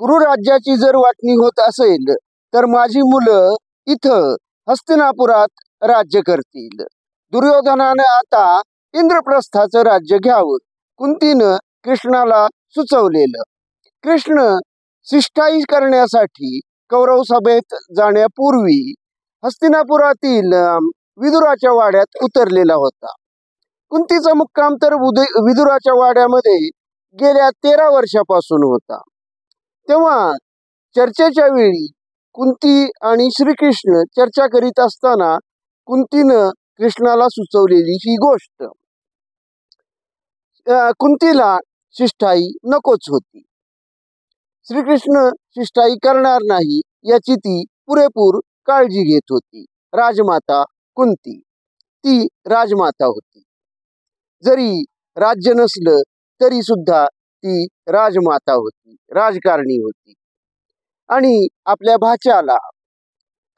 कुरु राज्याची जर वाटणी होत असेल तर माझी मुलं इथं हस्तिनापुरात राज्य करतील. दुर्योधनानं आता इंद्रप्रस्थाचं राज्य घ्यावं कुंतीनं कृष्णाला सुचवलेलं. कृष्ण शिष्टाई करण्यासाठी कौरव सभेत जाण्यापूर्वी हस्तिनापुरातील विदुराच्या वाड्यात उतरलेला होता. कुंतीचा मुक्काम तर विदुराच्या वाड्यामध्ये गेल्या 13 वर्षापासून होता. तेव्हा चर्चेच्या वेळी कुंती आणि श्रीकृष्ण चर्चा करीत असताना कुंतीनं कृष्णाला सुचवलेली ही गोष्ट. कुंतीला शिष्टाई नकोच होती. श्रीकृष्ण शिष्टाई करणार नाही याची ती पुरेपूर काळजी घेत होती. राजमाता कुंती ती राजमाता होती. जरी राज्य नसलं तरी सुद्धा ती राजमाता होती, राजकारणी होती. आणि आपल्या भाच्याला,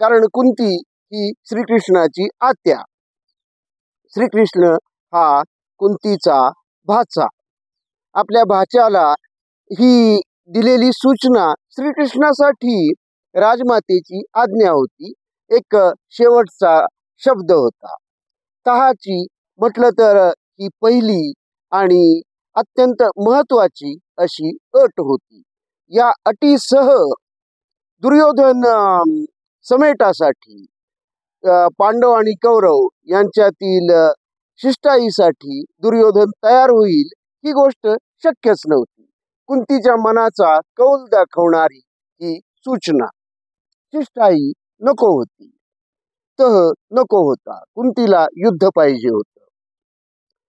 कारण कुंती ही श्रीकृष्णाची आत्या, श्रीकृष्ण हा कुंतीचा भाचा, आपल्या भाच्याला ही दिलेली सूचना श्रीकृष्णासाठी राजमातेची आज्ञा होती. एक शेवटचा शब्द होता. तहाची म्हटलं तर ही पहिली आणि अत्यंत महत्वाची अशी अट होती. या अटीसह दुर्योधन समेटासाठी पांडव आणि कौरव यांच्यातील शिष्टाईसाठी दुर्योधन तयार होईल ही गोष्ट शक्यच नव्हती. कुंतीच्या मनाचा कौल दाखवणारी ही सूचना. शिष्टाई नको होती, तह नको होता. कुंतीला युद्ध पाहिजे होतं,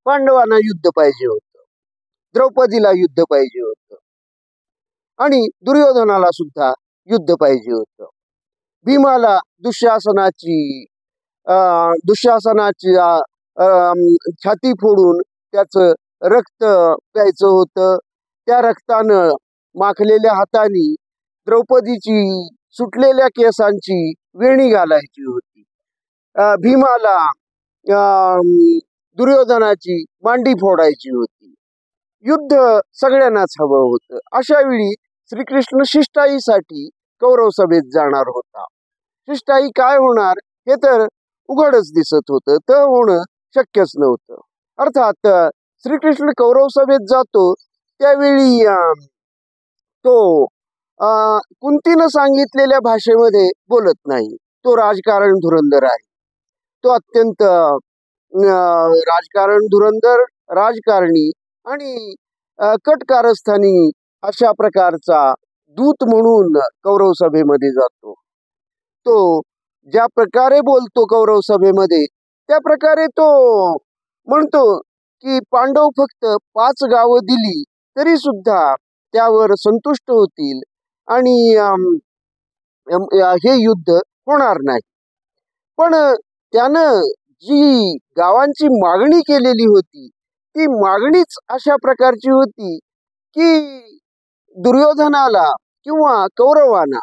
पांडवांना युद्ध पाहिजे होतं, द्रौपदीला युद्ध पाहिजे होतं आणि दुर्योधनाला सुद्धा युद्ध पाहिजे होतं. भीमाला दुःशासनाची छाती फोडून त्याचं रक्त प्यायचं होतं. त्या रक्तानं माखलेल्या हाताने द्रौपदीची सुटलेल्या केसांची वेणी घालायची होती. भीमाला दुर्योधनाची मांडी फोडायची होती. युद्ध सगळ्यांनाच हवं होतं. अशा वेळी श्रीकृष्ण शिष्टाईसाठी कौरव सभेत जाणार होता. शिष्टाई काय होणार हे तर उघडच दिसत होतं, तर होणं शक्यच नव्हतं. अर्थात श्रीकृष्ण कौरव सभेत जातो त्यावेळी तो कुंतीनं सांगितलेल्या भाषेमध्ये बोलत नाही. तो राजकारण धुरंधर आहे. तो अत्यंत राजकारण धुरंधर, राजकारणी आणि कटकारस्थानी अशा प्रकारचा दूत म्हणून कौरव सभेमध्ये जातो. तो ज्या प्रकारे बोलतो कौरव सभेमध्ये त्या प्रकारे तो म्हणतो की पांडव फक्त 5 गावं दिली तरी सुद्धा त्यावर संतुष्ट होतील आणि हे युद्ध होणार नाही. पण त्यानं जी गावांची मागणी केलेली होती ती मागणीच अशा प्रकारची होती की दुर्योधनाला किंवा कौरवांना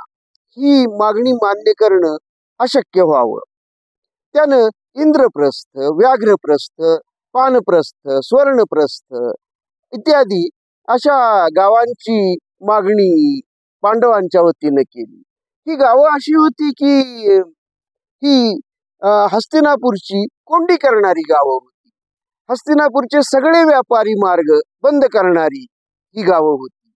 ही मागणी मान्य करणं अशक्य व्हावं. त्यानं इंद्रप्रस्थ, व्याघ्रप्रस्थ, पानप्रस्थ, स्वर्णप्रस्थ इत्यादी अशा गावांची मागणी पांडवांच्या वतीनं केली. ही गावं अशी होती की ही हस्तिनापूरची कोंडी करणारी गावं होती. हस्तिनापूरचे सगळे व्यापारी मार्ग बंद करणारी ही गावं होती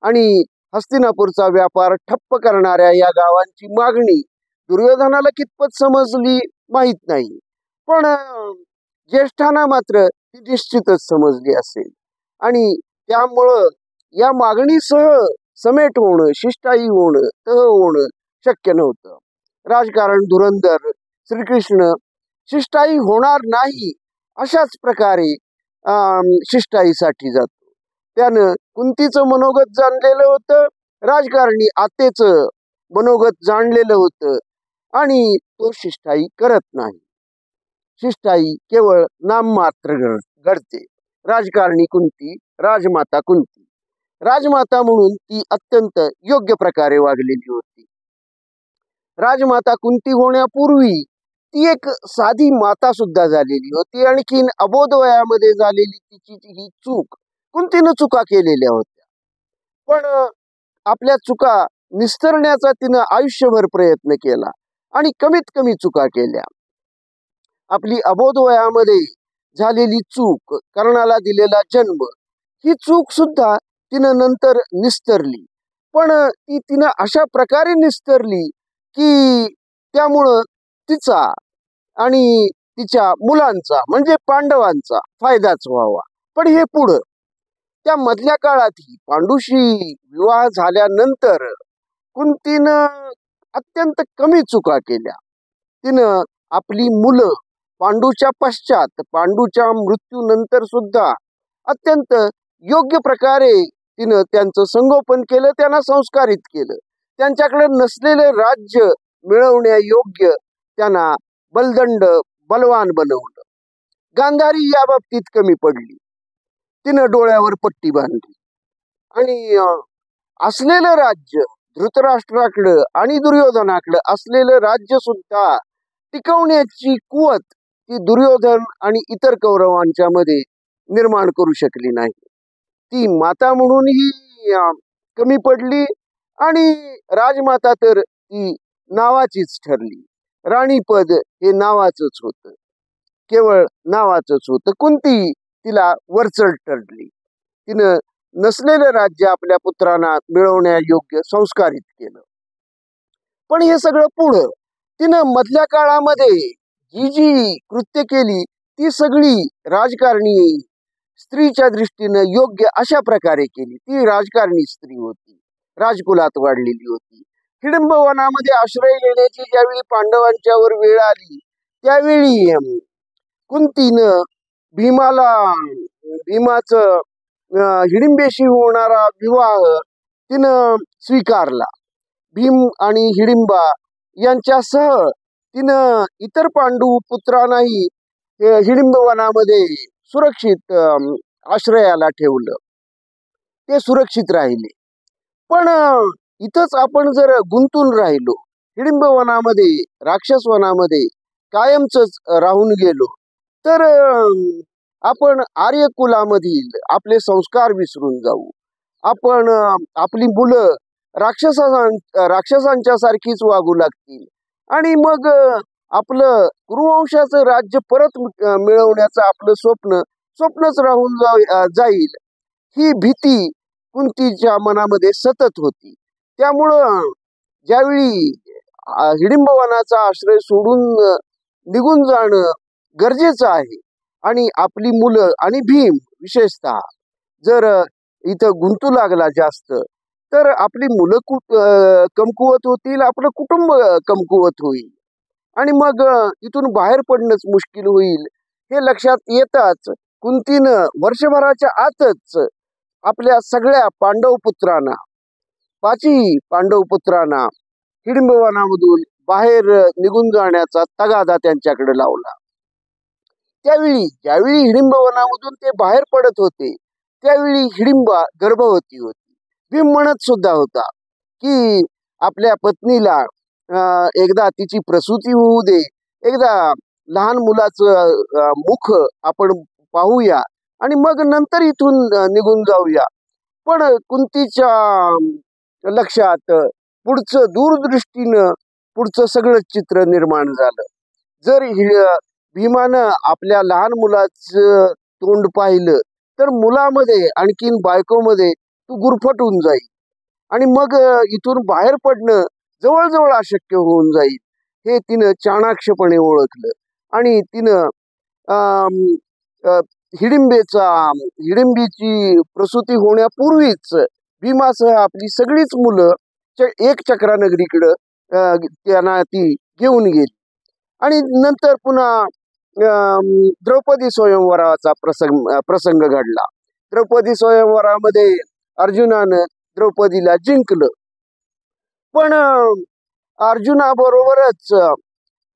आणि हस्तिनापूरचा व्यापार ठप्प करणाऱ्या या गावांची मागणी दुर्योधनाला कितपत समजली माहीत नाही, पण ज्येष्ठांना मात्र ती निश्चितच समजली असेल. आणि त्यामुळं या मागणीसह समेट होणं, शिष्टाई होणं, तह होणं शक्य नव्हतं. राजकारण धुरंधर श्रीकृष्ण शिष्टाई होणार नाही अशाच प्रकारे शिष्टाईसाठी जातो. त्यानं कुंतीचं मनोगत जाणलेलं होतं, राजकारणी आतेचं मनोगत जाणलेलं होतं आणि तो शिष्टाई करत नाही. शिष्टाई केवळ नाममात्र घडते. राजकारणी कुंती, राजमाता कुंती, राजमाता म्हणून ती अत्यंत योग्य प्रकारे वागलेली होती. राजमाता कुंती होण्यापूर्वी ती एक साधी माता सुद्धा झालेली होती. आणखीन अबोध वयामध्ये झालेली तिची ही चूक, कुंतीनं चुका केलेल्या होत्या. पण आपल्या चुका निस्तरण्याचा तिनं आयुष्यभर प्रयत्न केला आणि कमीत कमी चुका केल्या. आपली अबोध वयामध्ये झालेली चूक, कर्णाला दिलेला जन्म, ही चूक सुद्धा तिनं नंतर निस्तरली. पण ती तिनं अशा प्रकारे निस्तरली की त्यामुळं तिचा आणि तिच्या मुलांचा म्हणजे पांडवांचा फायदाच व्हावा. पण हे पुढं त्या मधल्या काळातही पांडूशी विवाह झाल्यानंतर कुंतीनं अत्यंत कमी चुका केल्या. तिनं आपली मुलं पांडूच्या पश्चात, पांडूच्या मृत्यूनंतर सुद्धा अत्यंत योग्य प्रकारे तिनं त्यांचं संगोपन केलं, त्यांना संस्कारित केलं. त्यांच्याकडे नसलेलं राज्य मिळवण्यायोग्य त्यांना बलदंड, बलवान बनवलं. गांधारी या बाबतीत कमी पडली. तिनं डोळ्यावर पट्टी बांधली आणि असलेलं राज्य, धृतराष्ट्राकडं आणि दुर्योधनाकडं असलेलं राज्य सुद्धा टिकवण्याची कुवत ती दुर्योधन आणि इतर कौरवांच्या मध्ये निर्माण करू शकली नाही. ती माता म्हणूनही कमी पडली आणि राजमाता तर ती नावाचीच ठरली. राणीपद हे नावाचंच होतं, केवळ नावाचंच होतं. कुंती तिला वरचढ ठरली. तिनं नसलेलं राज्य आपल्या पुत्रांना मिळवण्यायोग्य संस्कारित केलं. पण हे सगळं पुढं तिनं मधल्या काळामध्ये जी जी कृत्य केली ती सगळी राजकारणी स्त्रीच्या दृष्टीनं योग्य अशा प्रकारे केली. ती राजकारणी स्त्री होती, राजकुलात वाढलेली होती. हिडिंब वनामध्ये आश्रय घेण्याची ज्यावेळी पांडवांच्यावर वेळ आली त्यावेळी कुंतीनं भीमाचं हिडिंबेशी होणारा विवाह तिनं स्वीकारला. भीम आणि हिडिंबा यांच्यासह तिनं इतर पांडू पुत्रांनाही हिडिंब वनामध्ये सुरक्षित आश्रयाला ठेवलं. ते सुरक्षित राहिले. पण इथंच आपण जर गुंतून राहिलो, हिडिंब वनामध्ये, राक्षस वनामध्ये कायमच राहून गेलो तर आपण आर्यकुलामधील आपले संस्कार विसरून जाऊ. आपण आपली मुलं राक्षसांच्या सारखीच वागू लागतील आणि मग आपलं कुरुवंशाचं राज्य परत मिळवण्याचं आपलं स्वप्नच राहून जाईल, ही भीती कुंतीच्या मनामध्ये सतत होती. त्यामुळं ज्यावेळी हिडिंब वनाचा आश्रय सोडून निघून जाणं गरजेचं आहे आणि आपली मुलं आणि भीम विशेषतः जर इथं गुंतू लागला जास्त तर आपली मुलं कमकुवत होतील, आपलं कुटुंब कमकुवत होईल आणि मग इथून बाहेर पडणंच मुश्किल होईल. हे लक्षात येताच कुंतीनं वर्षभराच्या आतच आपल्या सगळ्या पांडव पुत्रांना, 5ही पांडव पुत्रांना हिडिंब वनामधून बाहेर निघून जाण्याचा तगादा त्यांच्याकडे लावला. ज्यावेळी हिडिंब वनामधून ते बाहेर पडत होते त्यावेळी हिडिंबा गर्भवती होती. भीम म्हणत सुद्धा होता की आपल्या पत्नीला एकदा तिची प्रसूती होऊ दे, एकदा लहान मुलाचं मुख आपण पाहूया आणि मग नंतर इथून निघून जाऊया. पण कुंतीच्या लक्षात पुढचं दूरदृष्टीनं पुढचं सगळं चित्र निर्माण झालं. जर भीमानं आपल्या लहान मुलाचं तोंड पाहिलं तर मुलामध्ये आणखीन बायकोमध्ये तू गुरफटून जाईल आणि मग इथून बाहेर पडणं जवळजवळ अशक्य होऊन जाईल. हे तिनं चाणाक्षपणे ओळखलं आणि तिनं हिडिंबीची प्रसूती होण्यापूर्वीच भीमासह आपली सगळीच मुलं एक चक्रानगरीकडं त्यांना ती घेऊन गेली. आणि नंतर पुन्हा द्रौपदी स्वयंवराचा प्रसंग घडला. द्रौपदी स्वयंवरामध्ये अर्जुनानं द्रौपदीला जिंकलं. पण अर्जुनाबरोबरच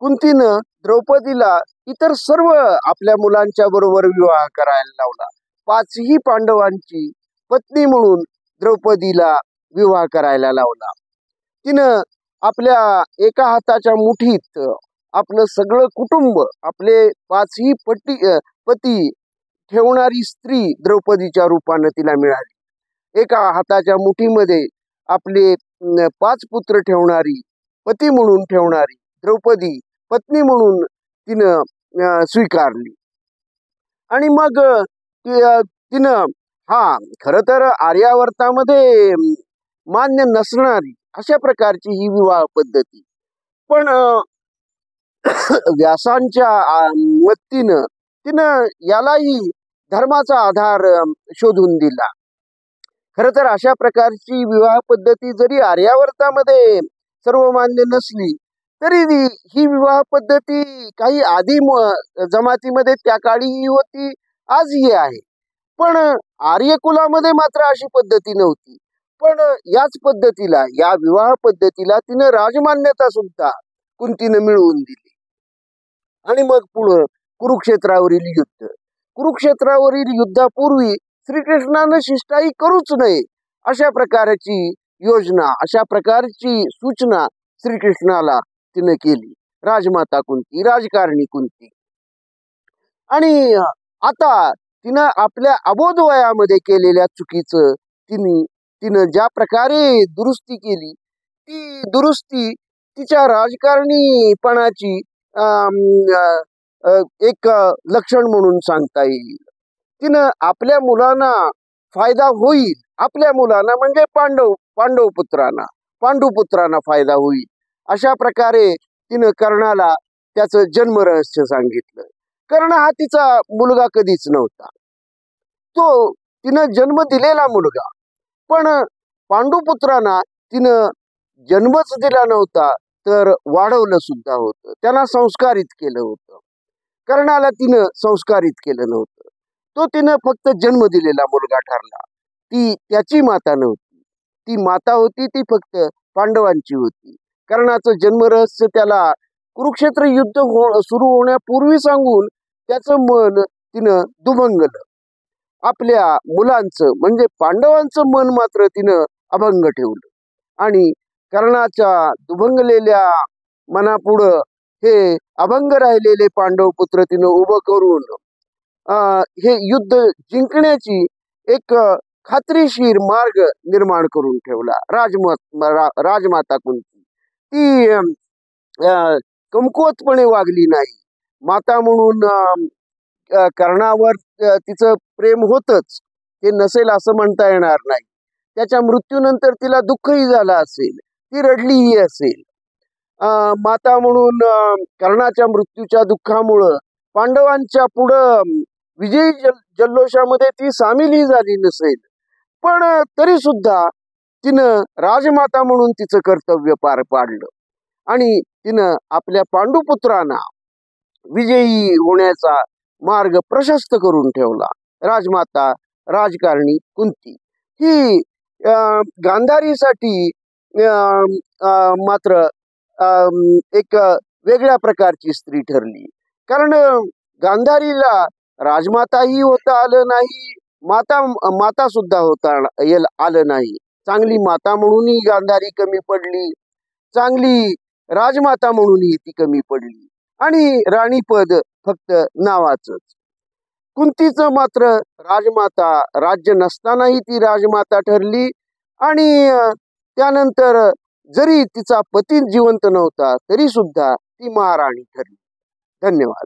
कुंतीनं द्रौपदीला इतर सर्व आपल्या मुलांच्या बरोबर विवाह करायला लावला. 5ही पांडवांची पत्नी म्हणून द्रौपदीला विवाह करायला लावला. तिनं आपल्या एका हाताच्या मुठीत आपलं सगळं कुटुंब, आपले 5ही पती ठेवणारी स्त्री द्रौपदीच्या रूपानं तिला मिळाली. एका हाताच्या मुठीमध्ये आपले 5 पुत्र ठेवणारी, पती म्हणून ठेवणारी द्रौपदी पत्नी म्हणून तिनं स्वीकारली. आणि मग तिनं खरं तर आर्यावर्तामध्ये मान्य नसणारी अशा प्रकारची ही विवाह पद्धती, पण व्यासांच्या मत्तीनं तिनं यालाही धर्माचा आधार शोधून दिला. खरं तर अशा प्रकारची विवाह पद्धती जरी आर्यावर्तामध्ये सर्वमान्य नसली तरी ही विवाह पद्धती काही आधी जमातीमध्ये त्या काळीही होती, आजही आहे. पण आर्यकुलामध्ये मात्र अशी पद्धती नव्हती. पण याच पद्धतीला, या विवाह पद्धतीला तिनं राजमान्यता सुद्धा कुंतीनं मिळवून दिली. आणि मग पुढं कुरुक्षेत्रावरील युद्ध. कुरुक्षेत्रावरील युद्धापूर्वी श्रीकृष्णानं शिष्टाई करूच नये अशा प्रकारची योजना, अशा प्रकारची सूचना श्रीकृष्णाला तिनं केली. राजमाता कुंती, राजकारणी कुंती. आणि आता तिनं आपल्या अबोध वयामध्ये केलेल्या चुकीचं तिनं ज्या प्रकारे दुरुस्ती केली, ती दुरुस्ती तिच्या राजकारणीपणाची एक लक्षण म्हणून सांगता येईल. तिनं आपल्या मुलांना फायदा होईल, आपल्या मुलांना म्हणजे पांडुपुत्रांना फायदा होईल अशा प्रकारे तिनं कर्णाला त्याचं जन्मरहस्य सांगितलं. कर्ण हा तिचा मुलगा कधीच नव्हता, तो तिनं जन्म दिलेला मुलगा. पण पांडुपुत्रांना तिनं जन्मच दिला नव्हता, तर वाढवलं सुद्धा होतं, त्यांना संस्कारित केलं होतं. कर्णाला तिनं संस्कारित केलं नव्हतं, तो तिनं फक्त जन्म दिलेला मुलगा ठरला. ती त्याची माता नव्हती, ती माता होती ती फक्त पांडवांची होती. कर्णाचं जन्मरहस्य त्याला कुरुक्षेत्र युद्ध सुरू होण्यापूर्वी सांगून त्याचं मन तिनं दुभंगलं. आपल्या मुलांचं म्हणजे पांडवांचं मन मात्र तिनं अभंग ठेवलं. आणि कर्णाच्या दुभंगलेल्या मनापुढं हे अभंग राहिलेले पांडव पुत्र तिनं उभं करून हे युद्ध जिंकण्याची एक खात्रीशीर मार्ग निर्माण करून ठेवला. राजमाता कुंती ती कमकुवतपणे वागली नाही. माता म्हणून कर्णावर तिचं प्रेम होतच, ते नसेल असं म्हणता येणार नाही. त्याच्या मृत्यूनंतर तिला दुःखही झालं असेल, ती रडलीही असेल. माता म्हणून कर्णाच्या मृत्यूच्या दुःखामुळं पांडवांच्या पुढं विजयी जल्लोषामध्ये ती सामीलही झाली नसेल. पण तरी सुद्धा तिनं राजमाता म्हणून तिचं कर्तव्य पार पाडलं आणि तिनं आपल्या पांडुपुत्रांना विजयी होण्याचा मार्ग प्रशस्त करून ठेवला. राजमाता राजकारणी कुंती ही गांधारीसाठी मात्र एक वेगळ्या प्रकारची स्त्री ठरली. कारण गांधारीला राजमाताही होता आलं नाही, माता सुद्धा होता आलं नाही. चांगली माता म्हणूनही गांधारी कमी पडली, चांगली राजमाता म्हणूनही ती कमी पडली आणि राणीपद फक्त नावाचंच. कुंतीचं मात्र राजमाता राज्य नसतानाही ती राजमाता ठरली आणि त्यानंतर जरी तिचा पती जिवंत नव्हता तरी सुद्धा ती महाराणी ठरली. धन्यवाद.